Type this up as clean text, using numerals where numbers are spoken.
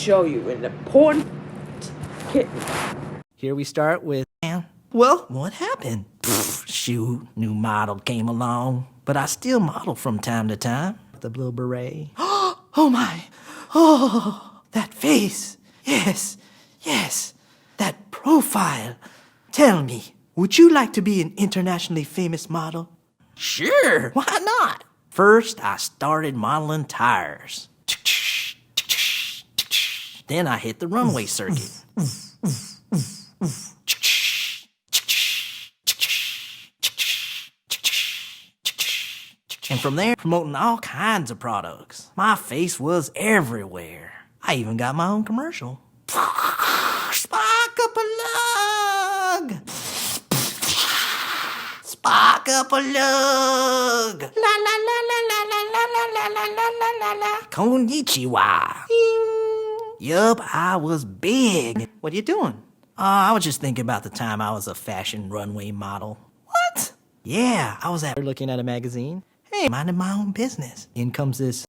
show you an important kitten. Here we start with, well, what happened? Shoot, new model came along, but I still model from time to time. The blue beret. Oh my, oh, that face. Yes, that profile. Tell me, would you like to be an internationally famous model? Sure, why not? First, I started modeling tires. Then I hit the runway circuit. And from there, promoting all kinds of products. My face was everywhere. I even got my own commercial. Spark up a lug! Spark up a lug! La la la la la la la la la la la la la. Konnichiwa. Yup, I was big. What are you doing? I was just thinking about the time I was a fashion runway model. What? Yeah, I was looking at a magazine. Hey, minding my own business. In comes this